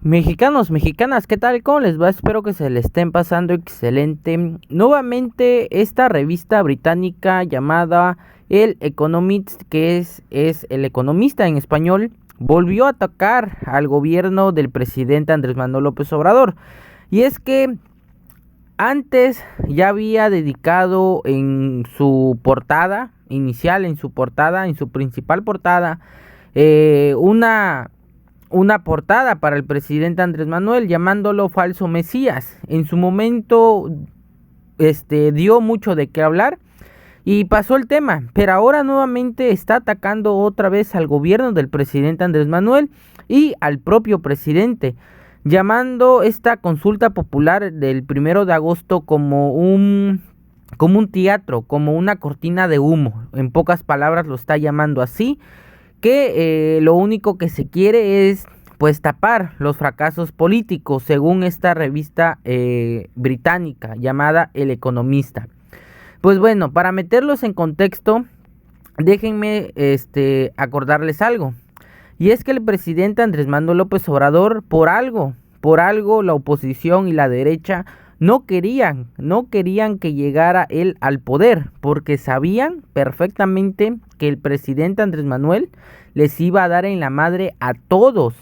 Mexicanos, mexicanas, ¿qué tal? ¿Cómo les va? Espero que se le estén pasando excelente. Nuevamente esta revista británica llamada El Economist, que es El Economista en español, volvió a atacar al gobierno del presidente Andrés Manuel López Obrador. Y es que antes ya había dedicado en su portada inicial, en su principal portada, una portada para el presidente Andrés Manuel llamándolo falso Mesías. En su momento dio mucho de qué hablar y pasó el tema, pero ahora nuevamente está atacando otra vez al gobierno del presidente Andrés Manuel y al propio presidente, llamando esta consulta popular del 1 de agosto como un teatro, como una cortina de humo. En pocas palabras lo está llamando así, que lo único que se quiere es pues tapar los fracasos políticos, según esta revista británica llamada El Economista. Pues bueno, para meterlos en contexto, déjenme acordarles algo. Y es que el presidente Andrés Manuel López Obrador, por algo la oposición y la derecha no querían que llegara él al poder, porque sabían perfectamente que el presidente Andrés Manuel les iba a dar en la madre a todos.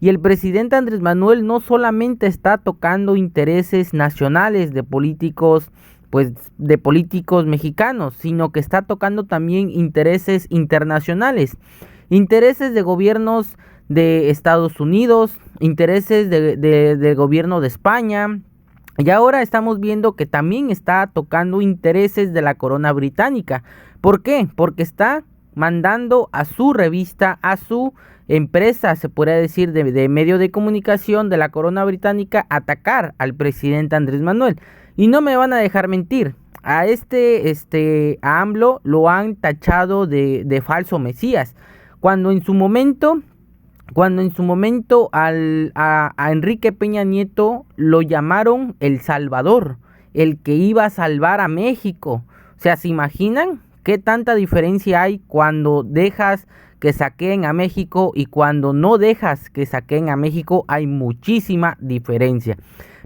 Y el presidente Andrés Manuel no solamente está tocando intereses nacionales de políticos mexicanos, sino que está tocando también intereses internacionales, intereses de gobiernos de Estados Unidos, intereses del gobierno de España, y ahora estamos viendo que también está tocando intereses de la corona británica. ¿Por qué? Porque está mandando a su revista, a su empresa, se podría decir, de medio de comunicación de la corona británica, a atacar al presidente Andrés Manuel. Y no me van a dejar mentir, a a AMLO lo han tachado de falso Mesías, cuando en su momento a Enrique Peña Nieto lo llamaron el Salvador, el que iba a salvar a México. O sea, ¿se imaginan qué tanta diferencia hay cuando dejas que saqueen a México y cuando no dejas que saqueen a México? Hay muchísima diferencia.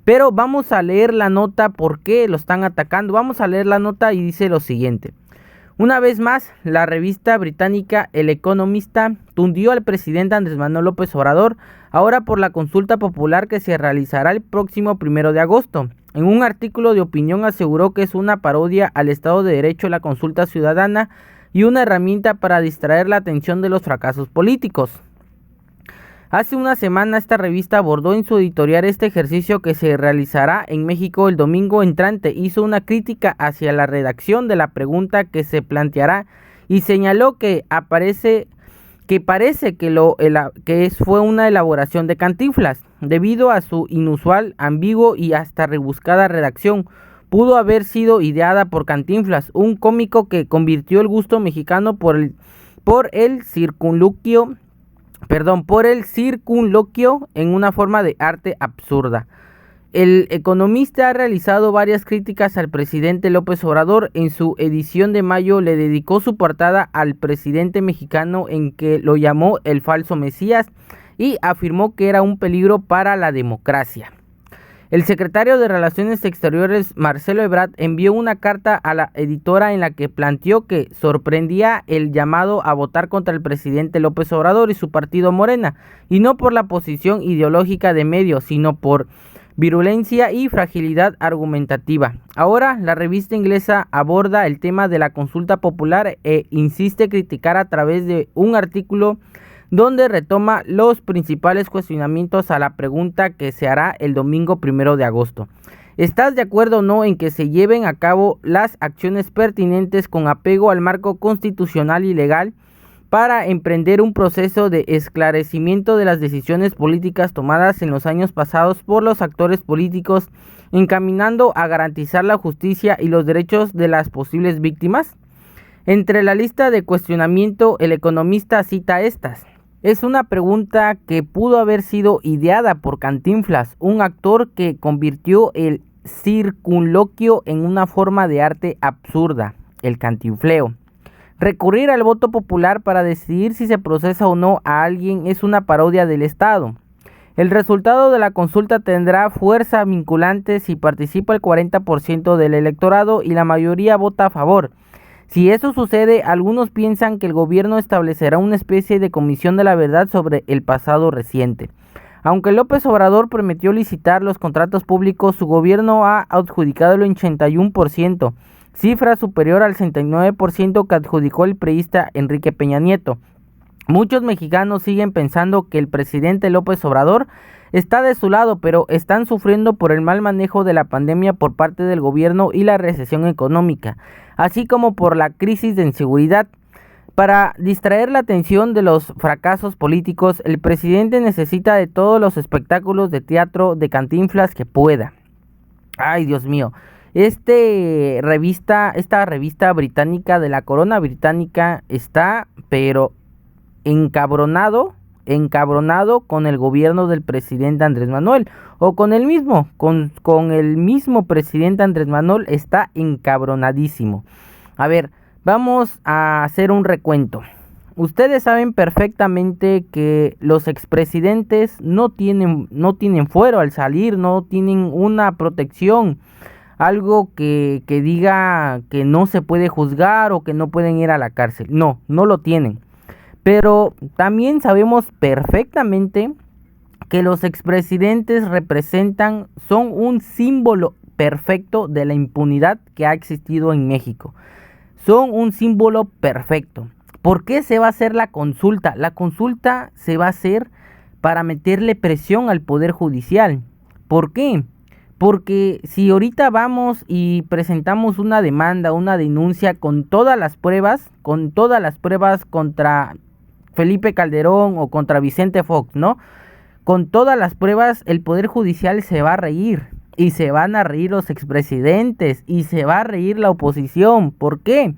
Pero vamos a leer la nota, ¿por qué lo están atacando? Vamos a leer la nota y dice lo siguiente. Una vez más, la revista británica El Economista tundió al presidente Andrés Manuel López Obrador, ahora por la consulta popular que se realizará el próximo 1 de agosto. En un artículo de opinión aseguró que es una parodia al Estado de Derecho la consulta ciudadana y una herramienta para distraer la atención de los fracasos políticos. Hace una semana esta revista abordó en su editorial este ejercicio que se realizará en México el domingo entrante. Hizo una crítica hacia la redacción de la pregunta que se planteará y señaló que parece que fue una elaboración de Cantinflas, debido a su inusual, ambiguo y hasta rebuscada redacción. Pudo haber sido ideada por Cantinflas, un cómico que convirtió el gusto mexicano por el circunloquio en una forma de arte absurda. El Economista ha realizado varias críticas al presidente López Obrador. En su edición de mayo le dedicó su portada al presidente mexicano, en que lo llamó el falso Mesías y afirmó que era un peligro para la democracia. El secretario de Relaciones Exteriores, Marcelo Ebrard, envió una carta a la editora en la que planteó que sorprendía el llamado a votar contra el presidente López Obrador y su partido Morena, y no por la posición ideológica de medios, sino por virulencia y fragilidad argumentativa. Ahora, la revista inglesa aborda el tema de la consulta popular e insiste criticar a través de un artículo donde retoma los principales cuestionamientos a la pregunta que se hará el domingo 1 de agosto. ¿Estás de acuerdo o no en que se lleven a cabo las acciones pertinentes con apego al marco constitucional y legal para emprender un proceso de esclarecimiento de las decisiones políticas tomadas en los años pasados por los actores políticos, encaminando a garantizar la justicia y los derechos de las posibles víctimas? Entre la lista de cuestionamiento, El Economista cita estas. Es una pregunta que pudo haber sido ideada por Cantinflas, un actor que convirtió el circunloquio en una forma de arte absurda, el cantinfleo. Recurrir al voto popular para decidir si se procesa o no a alguien es una parodia del Estado. El resultado de la consulta tendrá fuerza vinculante si participa el 40% del electorado y la mayoría vota a favor. Si eso sucede, algunos piensan que el gobierno establecerá una especie de comisión de la verdad sobre el pasado reciente. Aunque López Obrador prometió licitar los contratos públicos, su gobierno ha adjudicado el 81%, cifra superior al 69% que adjudicó el priista Enrique Peña Nieto. Muchos mexicanos siguen pensando que el presidente López Obrador está de su lado, pero están sufriendo por el mal manejo de la pandemia por parte del gobierno y la recesión económica, así como por la crisis de inseguridad. Para distraer la atención de los fracasos políticos, el presidente necesita de todos los espectáculos de teatro de Cantinflas que pueda. Ay, Dios mío. Esta revista británica de la corona británica está, pero encabronado con el gobierno del presidente Andrés Manuel, o con el mismo presidente Andrés Manuel está encabronadísimo. A ver, vamos a hacer un recuento. Ustedes saben perfectamente que los expresidentes no tienen fuero al salir, no tienen una protección, algo que diga que no se puede juzgar o que no pueden ir a la cárcel. No lo tienen. Pero también sabemos perfectamente que los expresidentes son un símbolo perfecto de la impunidad que ha existido en México. Son un símbolo perfecto. ¿Por qué se va a hacer la consulta? La consulta se va a hacer para meterle presión al Poder Judicial. ¿Por qué? Porque si ahorita vamos y presentamos una demanda, una denuncia con todas las pruebas contra Felipe Calderón o contra Vicente Fox, ¿no? Con todas las pruebas, el Poder Judicial se va a reír. Y se van a reír los expresidentes. Y se va a reír la oposición. ¿Por qué?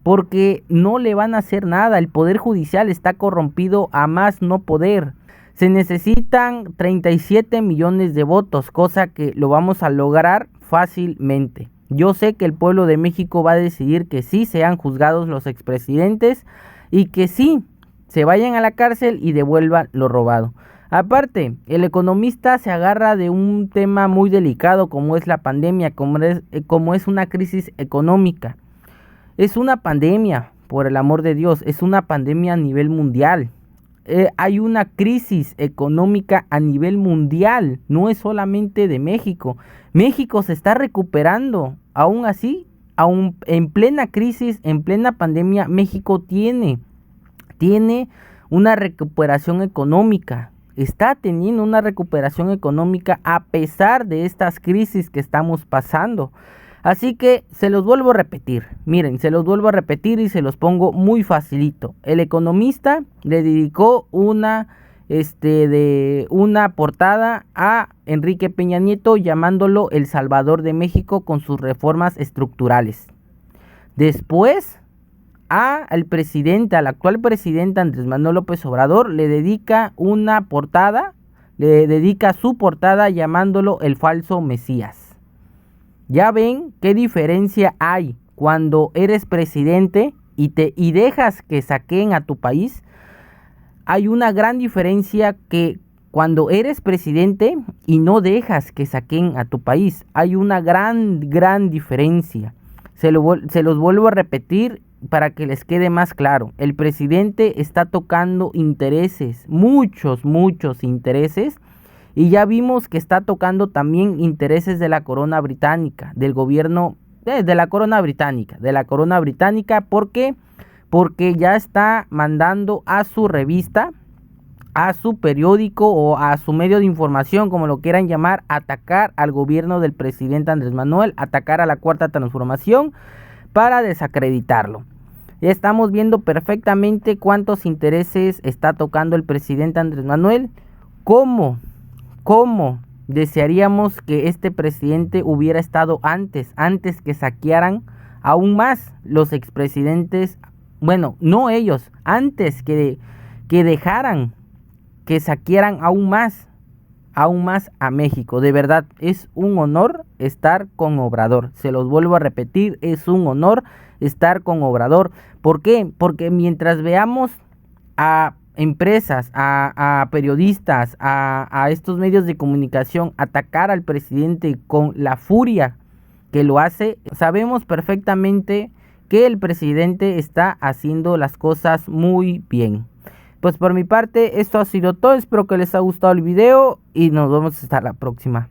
Porque no le van a hacer nada. El Poder Judicial está corrompido a más no poder. Se necesitan 37 millones de votos, cosa que lo vamos a lograr fácilmente. Yo sé que el pueblo de México va a decidir que sí sean juzgados los expresidentes y que sí se vayan a la cárcel y devuelvan lo robado. Aparte, el economista se agarra de un tema muy delicado como es la pandemia, como es una crisis económica. Es una pandemia, por el amor de Dios, es una pandemia a nivel mundial. Hay una crisis económica a nivel mundial, no es solamente de México. México se está recuperando, aún así, aún en plena crisis, en plena pandemia, México tiene una recuperación económica. Está teniendo una recuperación económica a pesar de estas crisis que estamos pasando. Así que se los vuelvo a repetir. Miren, se los vuelvo a repetir y se los pongo muy facilito. El Economista le dedicó una portada a Enrique Peña Nieto llamándolo el Salvador de México con sus reformas estructurales. Después al actual presidente Andrés Manuel López Obrador le dedica su portada llamándolo el falso Mesías. Ya ven qué diferencia hay cuando eres presidente y dejas que saqueen a tu país. Hay una gran diferencia que cuando eres presidente y no dejas que saqueen a tu país. Hay una gran diferencia. Se los vuelvo a repetir para que les quede más claro. El presidente está tocando intereses, muchos intereses, y ya vimos que está tocando también intereses de la corona británica, del gobierno de la corona británica. ¿Por qué? Porque ya está mandando a su revista, a su periódico o a su medio de información, como lo quieran llamar, atacar al gobierno del presidente Andrés Manuel, atacar a la Cuarta Transformación para desacreditarlo. Ya estamos viendo perfectamente cuántos intereses está tocando el presidente Andrés Manuel. ¿Cómo desearíamos que este presidente hubiera estado antes que saquearan aún más los expresidentes? Bueno, no ellos, antes que dejaran que saquearan aún más a México. De verdad, es un honor estar con Obrador. Se los vuelvo a repetir, es un honor estar con Obrador. ¿Por qué? Porque mientras veamos a empresas, a periodistas, a estos medios de comunicación, atacar al presidente con la furia que lo hace, sabemos perfectamente que el presidente está haciendo las cosas muy bien. Pues por mi parte esto ha sido todo, espero que les haya gustado el video y nos vemos hasta la próxima.